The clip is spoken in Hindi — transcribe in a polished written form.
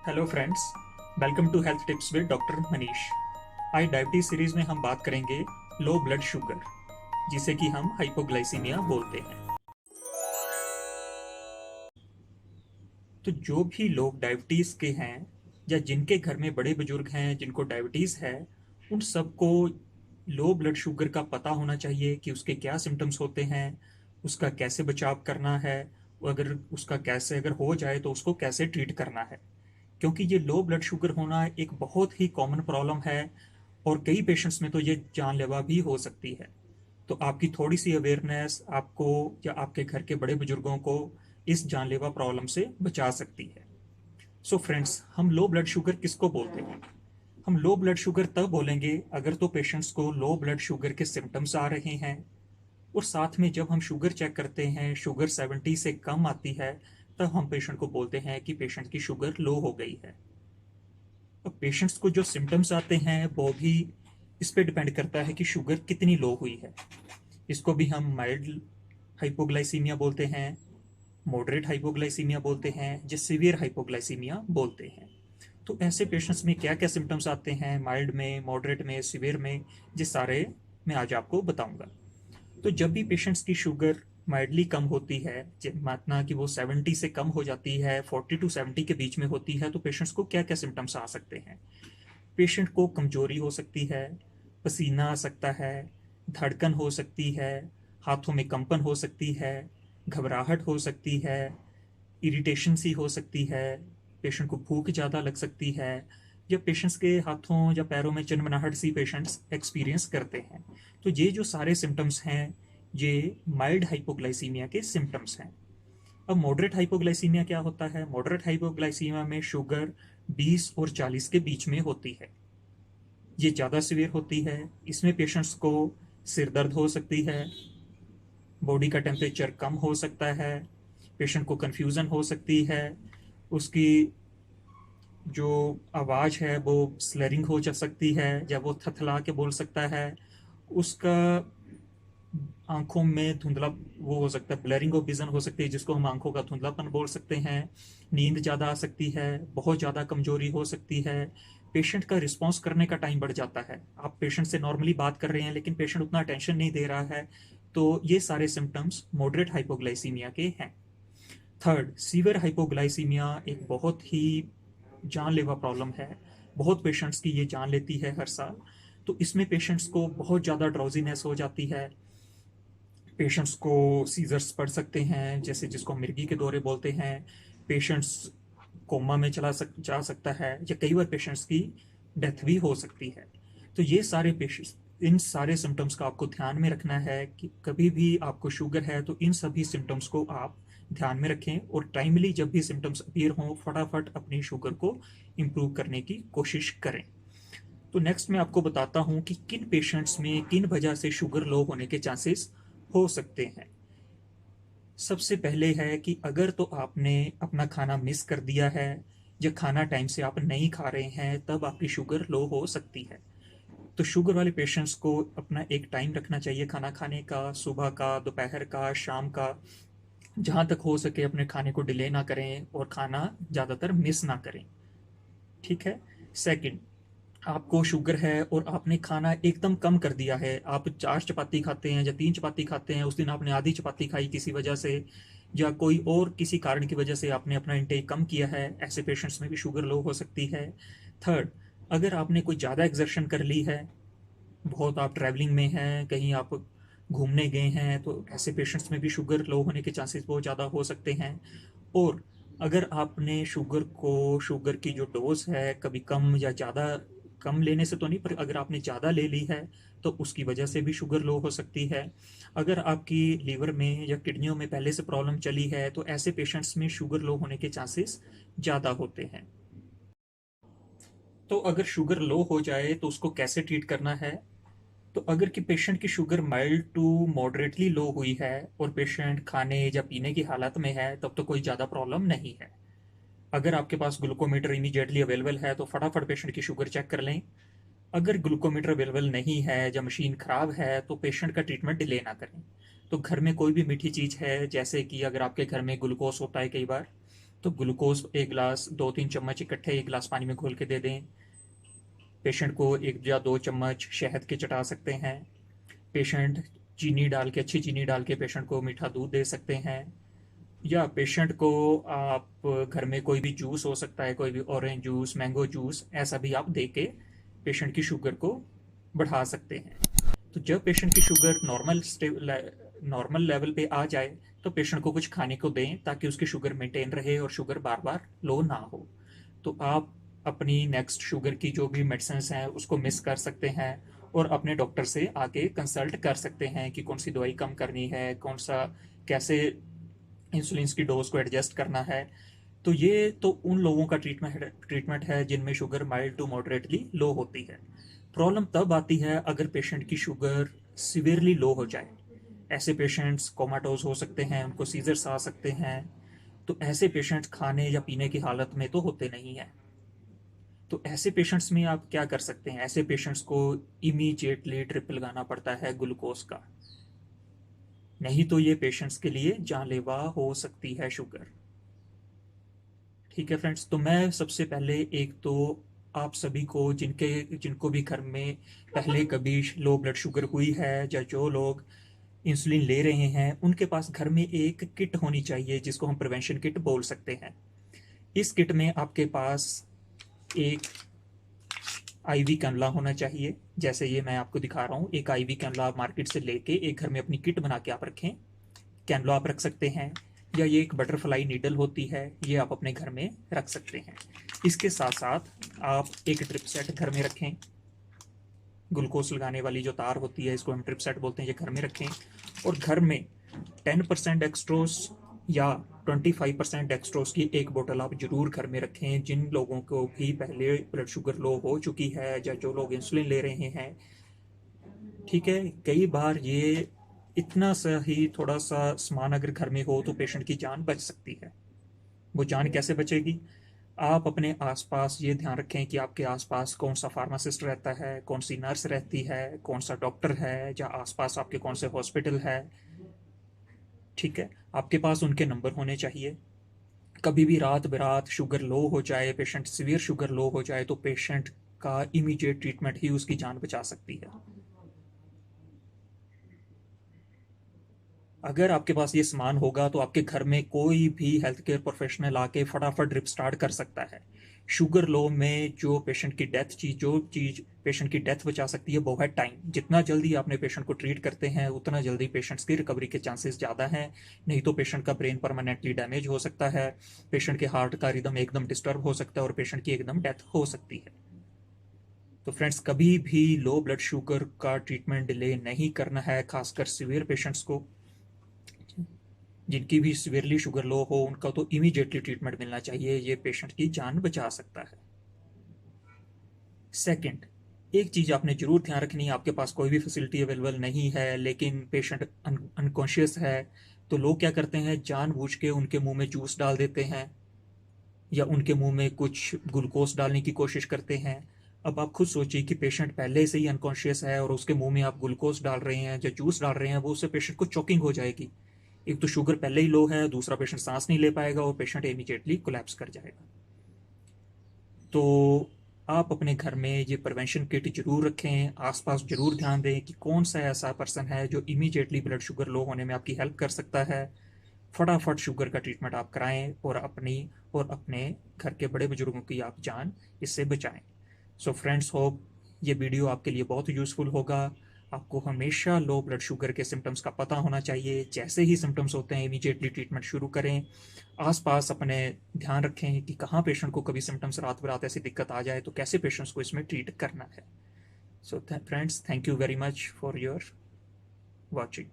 Hello friends, welcome to health tips with doctor Manish. आज डायबिटीज सीरीज में हम बात करेंगे लो ब्लड शुगर, जिसे कि हम हाइपोग्लाइसीमिया बोलते हैं। तो जो भी लोग डायबिटीज के हैं या जिनके घर में बड़े बुजुर्ग हैं जिनको डायबिटीज है, उन सबको लो ब्लड शुगर का पता होना चाहिए कि उसके क्या सिम्टम्स होते हैं, उसका कैसे बचाव करना है, अगर उसका कैसे अगर हो जाए तो उसको कैसे ट्रीट करना है। क्योंकि ये लो ब्लड शुगर होना एक बहुत ही कॉमन प्रॉब्लम है और कई पेशेंट्स में तो ये जानलेवा भी हो सकती है। तो आपकी थोड़ी सी अवेयरनेस आपको या आपके घर के बड़े बुजुर्गों को इस जानलेवा प्रॉब्लम से बचा सकती है। सो फ्रेंड्स, हम लो ब्लड शुगर किसको बोलते हैं? हम लो ब्लड शुगर तब बोलेंगे अगर तो पेशेंट्स को लो ब्लड शुगर के सिम्टम्स आ रहे हैं, और साथ में जब हम शुगर चेक करते हैं शुगर 70 से कम आती है, तब हम पेशेंट को बोलते हैं कि पेशेंट की शुगर लो हो गई है। अब पेशेंट्स को जो सिम्टम्स आते हैं वो भी इस पे डिपेंड करता है कि शुगर कितनी लो हुई है। इसको भी हम माइल्ड हाइपोग्लाइसीमिया बोलते हैं, मॉडरेट हाइपोग्लाइसीमिया बोलते हैं, या सीवियर हाइपोग्लाइसीमिया बोलते हैं। तो ऐसे पेशेंट्स में क्या क्या सिम्टम्स आते हैं, माइल्ड में, मॉडरेट में, सीवियर में, ये सारे मैं आज आपको बताऊंगा। तो जब भी पेशेंट्स की शुगर माइल्डली कम होती है, मातना कि वो 70 से कम हो जाती है, 40 to 70 के बीच में होती है, तो पेशेंट्स को क्या क्या सिम्टम्स आ सकते हैं? पेशेंट को कमजोरी हो सकती है, पसीना आ सकता है, धड़कन हो सकती है, हाथों में कंपन हो सकती है, घबराहट हो सकती है, इरिटेशन सी हो सकती है, पेशेंट को भूख ज़्यादा लग सकती है, या पेशेंट्स के हाथों या पैरों में चिनमनाहट सी पेशेंट्स एक्सपीरियंस करते हैं। तो ये जो सारे सिम्टम्स हैं, ये माइल्ड हाइपोग्लाइसीमिया के सिम्टम्स हैं। अब मॉडरेट हाइपोग्लाइसीमिया क्या होता है? मॉडरेट हाइपोग्लाइसीमिया में शुगर 20 और 40 के बीच में होती है। ये ज़्यादा सीवियर होती है। इसमें पेशेंट्स को सिर दर्द हो सकती है, बॉडी का टेम्परेचर कम हो सकता है, पेशेंट को कन्फ्यूज़न हो सकती है, उसकी जो आवाज़ है वो स्लरिंग हो जा सकती है, या वो थथला के बोल सकता है, उसका आंखों में धुंधला वो हो सकता है, ब्लरिंग ऑफ विजन हो सकती है, जिसको हम आंखों का धुंधलापन बोल सकते हैं। नींद ज़्यादा आ सकती है, बहुत ज़्यादा कमजोरी हो सकती है, पेशेंट का रिस्पॉन्स करने का टाइम बढ़ जाता है। आप पेशेंट से नॉर्मली बात कर रहे हैं लेकिन पेशेंट उतना अटेंशन नहीं दे रहा है। तो ये सारे सिम्टम्स मॉडरेट हाइपोग्लाइसीमिया के हैं। थर्ड, सीवियर हाइपोग्लाइसीमिया एक बहुत ही जानलेवा प्रॉब्लम है। बहुत पेशेंट्स की ये जान लेती है हर साल। तो इसमें पेशेंट्स को बहुत ज़्यादा ड्राउजीनेस हो जाती है, पेशेंट्स को सीजर्स पड़ सकते हैं, जैसे जिसको मिर्गी के दौरे बोलते हैं, पेशेंट्स कोमा में जा सकता है, या कई बार पेशेंट्स की डेथ भी हो सकती है। तो ये सारे पेशेंट्स, इन सारे सिम्टम्स का आपको ध्यान में रखना है कि कभी भी आपको शुगर है तो इन सभी सिम्टम्स को आप ध्यान में रखें, और टाइमली जब भी सिम्टम्स अपीयर हों फटाफट अपनी शुगर को इम्प्रूव करने की कोशिश करें। तो नेक्स्ट मैं आपको बताता हूँ कि किन पेशेंट्स में किन वजह से शुगर लो होने के चांसेस हो सकते हैं। सबसे पहले है कि अगर तो आपने अपना खाना मिस कर दिया है, या खाना टाइम से आप नहीं खा रहे हैं, तब आपकी शुगर लो हो सकती है। तो शुगर वाले पेशेंट्स को अपना एक टाइम रखना चाहिए खाना खाने का, सुबह का, दोपहर का, शाम का। जहाँ तक हो सके अपने खाने को डिले ना करें और खाना ज़्यादातर मिस ना करें। ठीक है। सेकंड, आपको शुगर है और आपने खाना एकदम कम कर दिया है, आप 4 चपाती खाते हैं या 3 चपाती खाते हैं, उस दिन आपने आधी चपाती खाई किसी वजह से, या कोई और किसी कारण की वजह से आपने अपना इंटेक कम किया है, ऐसे पेशेंट्स में भी शुगर लो हो सकती है। थर्ड, अगर आपने कोई ज़्यादा एग्जर्शन कर ली है, बहुत आप ट्रैवलिंग में हैं, कहीं आप घूमने गए हैं, तो ऐसे पेशेंट्स में भी शुगर लो होने के चांसेस बहुत ज़्यादा हो सकते हैं। और अगर आपने शुगर की जो डोज है कभी कम या ज़्यादा, कम लेने से तो नहीं, पर अगर आपने ज़्यादा ले ली है तो उसकी वजह से भी शुगर लो हो सकती है। अगर आपकी लीवर में या किडनियों में पहले से प्रॉब्लम चली है तो ऐसे पेशेंट्स में शुगर लो होने के चांसेस ज़्यादा होते हैं। तो अगर शुगर लो हो जाए तो उसको कैसे ट्रीट करना है? तो अगर कि पेशेंट की शुगर माइल्ड टू मॉडरेटली लो हुई है और पेशेंट खाने या पीने की हालत में है, तब तो कोई ज़्यादा प्रॉब्लम नहीं है। अगर आपके पास ग्लूकोमीटर इमीडिएटली अवेलेबल है तो फटाफट पेशेंट की शुगर चेक कर लें। अगर ग्लूकोमीटर अवेलेबल नहीं है या मशीन ख़राब है तो पेशेंट का ट्रीटमेंट डिले ना करें। तो घर में कोई भी मीठी चीज़ है, जैसे कि अगर आपके घर में ग्लूकोज होता है कई बार, तो ग्लूकोज 1 गिलास 2-3 चम्मच इकट्ठे 1 गिलास पानी में घोल के दे दें। पेशेंट को 1 या 2 चम्मच शहद के चटा सकते हैं। पेशेंट चीनी डाल के, अच्छी चीनी डाल के पेशेंट को मीठा दूध दे सकते हैं। या पेशेंट को आप घर में कोई भी जूस हो सकता है, कोई भी ऑरेंज जूस, मैंगो जूस, ऐसा भी आप दे के पेशेंट की शुगर को बढ़ा सकते हैं। तो जब पेशेंट की शुगर नॉर्मल लेवल पे आ जाए तो पेशेंट को कुछ खाने को दें ताकि उसकी शुगर मेंटेन रहे और शुगर बार बार लो ना हो। तो आप अपनी नेक्स्ट शुगर की जो भी मेडिसिन हैं उसको मिस कर सकते हैं और अपने डॉक्टर से आके कंसल्ट कर सकते हैं कि कौन सी दवाई कम करनी है, कौन सा कैसे इंसुलिन की डोज को एडजस्ट करना है। तो ये तो उन लोगों का ट्रीटमेंट है जिनमें शुगर माइल्ड टू मॉडरेटली लो होती है। प्रॉब्लम तब आती है अगर पेशेंट की शुगर सिवियरली लो हो जाए। ऐसे पेशेंट्स कोमाटोज हो सकते हैं, उनको सीजर्स आ सकते हैं। तो ऐसे पेशेंट्स खाने या पीने की हालत में तो होते नहीं हैं। तो ऐसे पेशेंट्स में आप क्या कर सकते हैं? ऐसे पेशेंट्स को इमीडिएटली ड्रिप लगाना पड़ता है ग्लूकोज का, नहीं तो ये पेशेंट्स के लिए जानलेवा हो सकती है शुगर। ठीक है फ्रेंड्स, तो मैं सबसे पहले एक तो आप सभी को जिनको भी घर में पहले कभी लो ब्लड शुगर हुई है या जो लोग इंसुलिन ले रहे हैं उनके पास घर में एक किट होनी चाहिए जिसको हम प्रिवेंशन किट बोल सकते हैं। इस किट में आपके पास एक आईवी कैनुला होना चाहिए, जैसे ये मैं आपको दिखा रहा हूँ। एक आईवी कैनुला आप मार्केट से लेके एक घर में अपनी किट बना के आप रखें। कैनुला आप रख सकते हैं, या ये एक बटरफ्लाई नीडल होती है, ये आप अपने घर में रख सकते हैं। इसके साथ साथ आप एक ड्रिप सेट घर में रखें। ग्लूकोज लगाने वाली जो तार होती है इसको हम ड्रिप सेट बोलते हैं, ये घर में रखें। और घर में 10% डेक्सट्रोज या 25% डेक्सट्रोज की एक बोतल आप जरूर घर में रखें। जिन लोगों को भी पहले ब्लड शुगर लो हो चुकी है या जो लोग इंसुलिन ले रहे हैं, ठीक है, कई बार ये इतना सा ही थोड़ा सा सामान अगर घर में हो तो पेशेंट की जान बच सकती है। वो जान कैसे बचेगी? आप अपने आसपास ये ध्यान रखें कि आपके आसपास कौन सा फार्मासिस्ट रहता है, कौन सी नर्स रहती है, कौन सा डॉक्टर है, या आसपास आपके कौन से हॉस्पिटल है। ठीक है, आपके पास उनके नंबर होने चाहिए। कभी भी रात बेरात शुगर लो हो जाए, पेशेंट सिवियर शुगर लो हो जाए, तो पेशेंट का इमीडिएट ट्रीटमेंट ही उसकी जान बचा सकती है। अगर आपके पास ये सामान होगा तो आपके घर में कोई भी हेल्थ केयर प्रोफेशनल आके फटाफट ड्रिप स्टार्ट कर सकता है। शुगर लो में जो चीज़ पेशेंट की डेथ बचा सकती है वो है टाइम। जितना जल्दी आपने पेशेंट को ट्रीट करते हैं उतना जल्दी पेशेंट्स की रिकवरी के चांसेस ज़्यादा हैं। नहीं तो पेशेंट का ब्रेन परमानेंटली डैमेज हो सकता है, पेशेंट के हार्ट का रिदम एकदम डिस्टर्ब हो सकता है और पेशेंट की एकदम डेथ हो सकती है। तो फ्रेंड्स, कभी भी लो ब्लड शुगर का ट्रीटमेंट डिले नहीं करना है, खासकर सीवियर पेशेंट्स को। जिनकी भी सिवियरली शुगर लो हो उनका तो इमीडिएटली ट्रीटमेंट मिलना चाहिए, ये पेशेंट की जान बचा सकता है। सेकंड, एक चीज़ आपने जरूर ध्यान रखनी है, आपके पास कोई भी फैसिलिटी अवेलेबल नहीं है लेकिन पेशेंट अनकॉन्शियस है, तो लोग क्या करते हैं, जानबूझ के उनके मुंह में जूस डाल देते हैं या उनके मुंह में कुछ ग्लूकोज डालने की कोशिश करते हैं। अब आप खुद सोचिए कि पेशेंट पहले से ही अनकॉन्शियस है और उसके मुंह में आप ग्लूकोज डाल रहे हैं या जूस डाल रहे हैं, वो उससे पेशेंट को चोकिंग हो जाएगी। एक तो शुगर पहले ही लो है, दूसरा पेशेंट सांस नहीं ले पाएगा और पेशेंट इमीडिएटली कोलैप्स कर जाएगा। तो आप अपने घर में ये प्रिवेंशन किट जरूर रखें, आसपास जरूर ध्यान दें कि कौन सा ऐसा पर्सन है जो इमीडिएटली ब्लड शुगर लो होने में आपकी हेल्प कर सकता है। फटाफट शुगर का ट्रीटमेंट आप कराएं और अपने घर के बड़े बुजुर्गों की आप जान इससे बचाएं। सो फ्रेंड्स, होप ये वीडियो आपके लिए बहुत यूज़फुल होगा। आपको हमेशा लो ब्लड शुगर के सिम्टम्स का पता होना चाहिए। जैसे ही सिम्टम्स होते हैं इमीडिएटली ट्रीटमेंट शुरू करें। आसपास अपने ध्यान रखें कि कहाँ पेशेंट को कभी सिम्टम्स रात बरात ऐसी दिक्कत आ जाए तो कैसे पेशेंट्स को इसमें ट्रीट करना है। So friends, thank you very much for your watching.